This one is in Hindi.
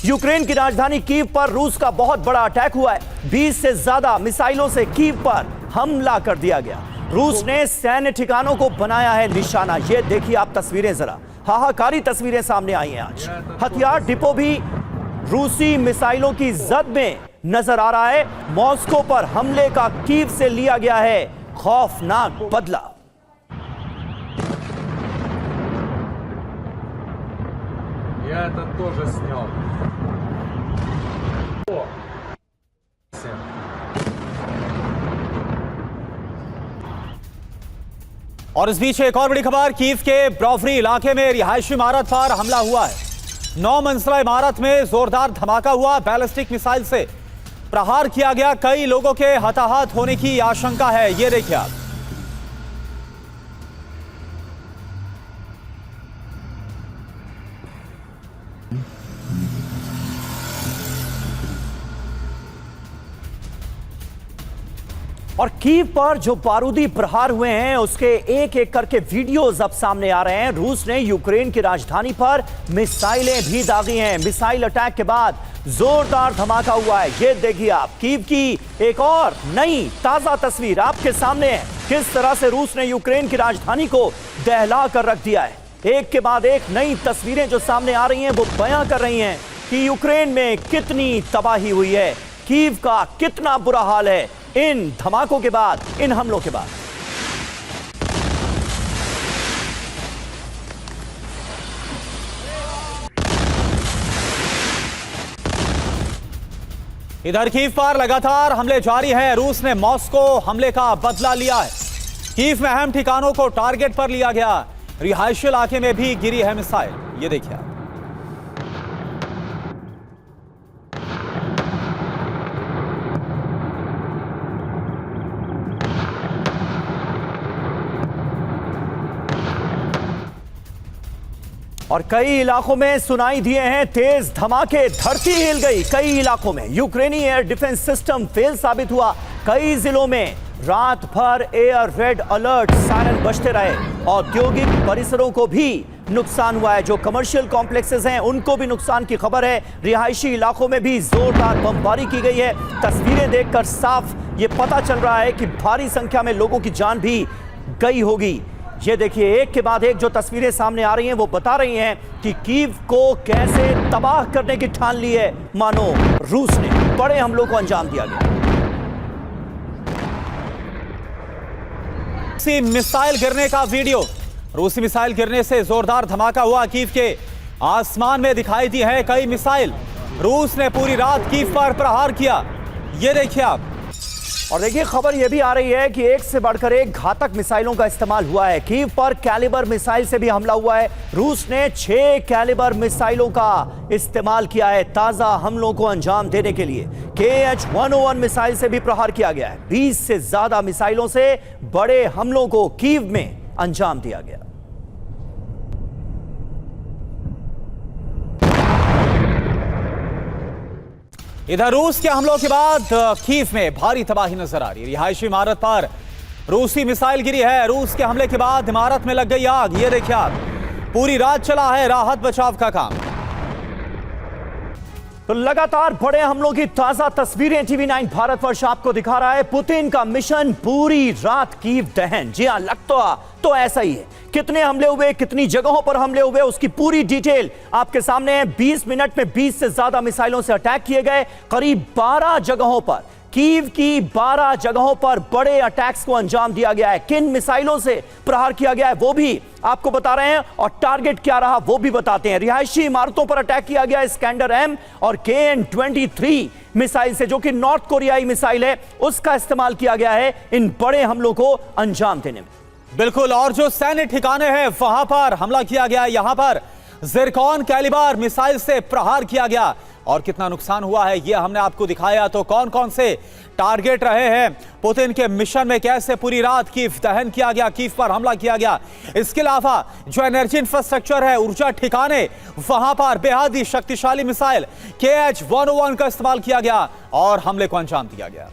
यूक्रेन की राजधानी कीव पर रूस का बहुत बड़ा अटैक हुआ है। 20 से ज्यादा मिसाइलों से कीव पर हमला कर दिया गया। रूस ने सैन्य ठिकानों को बनाया है निशाना। ये देखिए आप तस्वीरें, जरा हाहाकारी तस्वीरें सामने आई हैं आज। हथियार डिपो भी रूसी मिसाइलों की जद में नजर आ रहा है। मॉस्को पर हमले का कीव से लिया गया है खौफनाक बदला। Я это тоже снял. और इस बीच एक और बड़ी खबर, कीव के ब्रोवरी इलाके में रिहायशी इमारत पर हमला हुआ है। 9 मंजिला इमारत में जोरदार धमाका हुआ। बैलिस्टिक मिसाइल से प्रहार किया गया। कई लोगों के हताहत होने की आशंका है। ये देखिए आप। और कीव पर जो बारूदी प्रहार हुए हैं उसके एक एक करके वीडियोस अब सामने आ रहे हैं। रूस ने यूक्रेन की राजधानी पर मिसाइलें भी दागी हैं। मिसाइल अटैक के बाद जोरदार धमाका हुआ है। ये देखिए आप, कीव की एक और नई ताजा तस्वीर आपके सामने है। किस तरह से रूस ने यूक्रेन की राजधानी को दहला कर रख दिया है। एक के बाद एक नई तस्वीरें जो सामने आ रही हैं वो बयां कर रही हैं कि यूक्रेन में कितनी तबाही हुई है, कीव का कितना बुरा हाल है इन धमाकों के बाद, इन हमलों के बाद। इधर कीव पर लगातार हमले जारी हैं। रूस ने मॉस्को हमले का बदला लिया है। कीव में अहम ठिकानों को टारगेट पर लिया गया। रिहायशी इलाके में भी गिरी है मिसाइल। ये देखिए आप। और कई इलाकों में सुनाई दिए हैं तेज धमाके। धरती हिल गई। कई इलाकों में यूक्रेनी एयर डिफेंस सिस्टम फेल साबित हुआ। कई जिलों में रात भर एयर रेड अलर्ट सायरन बजते रहे। औद्योगिक परिसरों को भी नुकसान हुआ है। जो कमर्शियल कॉम्प्लेक्सेस हैं उनको भी नुकसान की खबर है। रिहायशी इलाकों में भी जोरदार बमबारी की गई है। तस्वीरें देखकर साफ ये पता चल रहा है कि भारी संख्या में लोगों की जान भी गई होगी। ये देखिए, एक के बाद एक जो तस्वीरें सामने आ रही हैं वो बता रही हैं कि कीव को कैसे तबाह करने की ठान ली है। मानो रूस ने बड़े हमलों को अंजाम दिया गया। रूसी मिसाइल गिरने का वीडियो। रूसी मिसाइल गिरने से जोरदार धमाका हुआ। कीव के आसमान में दिखाई दी है कई मिसाइल। रूस ने पूरी रात कीव पर प्रहार किया। ये देखिए आप। और देखिए, खबर यह भी आ रही है कि एक से बढ़कर एक घातक मिसाइलों का इस्तेमाल हुआ है। कीव पर कैलिबर मिसाइल से भी हमला हुआ है। रूस ने 6 कैलिबर मिसाइलों का इस्तेमाल किया है ताजा हमलों को अंजाम देने के लिए। KH-101 मिसाइल से भी प्रहार किया गया है। 20 से ज्यादा मिसाइलों से बड़े हमलों को कीव में अंजाम दिया गया। इधर रूस के हमलों के बाद कीव में भारी तबाही नजर आ रही है। रिहायशी इमारत पर रूसी मिसाइल गिरी है। रूस के हमले के बाद इमारत में लग गई आग। ये देखिए आप। पूरी रात चला है राहत बचाव का काम। तो लगातार बड़े हमलों की ताजा तस्वीरें TV9 भारतवर्ष आपको दिखा रहा है। पुतिन का मिशन पूरी रात कीव दहन। जी हां, लगता तो ऐसा ही है। कितने हमले हुए, कितनी जगहों पर हमले हुए, उसकी पूरी डिटेल आपके सामने है। 20 मिनट में 20 से ज्यादा मिसाइलों से अटैक किए गए। करीब 12 जगहों पर, कीव की 12 जगहों पर बड़े अटैक्स को अंजाम दिया गया है। किन मिसाइलों से प्रहार किया गया है वो भी आपको बता रहे हैं और टारगेट क्या रहा वो भी बताते हैं। रिहायशी इमारतों पर अटैक किया गया इस्कैंडर M और KN-23 मिसाइल से, जो कि नॉर्थ कोरियाई मिसाइल है, उसका इस्तेमाल किया गया है इन बड़े हमलों को अंजाम देने में। बिल्कुल। और जो सैन्य ठिकाने हैं वहां पर हमला किया गया। यहां पर जिरकॉन कैलिबर मिसाइल से प्रहार किया गया और कितना नुकसान हुआ है ये हमने आपको दिखाया। तो कौन कौन से टारगेट रहे हैं पुतिन के मिशन में, कैसे पूरी रात कीव दहन किया गया, कीव पर हमला किया गया। इसके अलावा जो एनर्जी इंफ्रास्ट्रक्चर है, ऊर्जा ठिकाने, वहां पर बेहद ही शक्तिशाली मिसाइल KH-101 का इस्तेमाल किया गया और हमले को अंजाम दिया गया।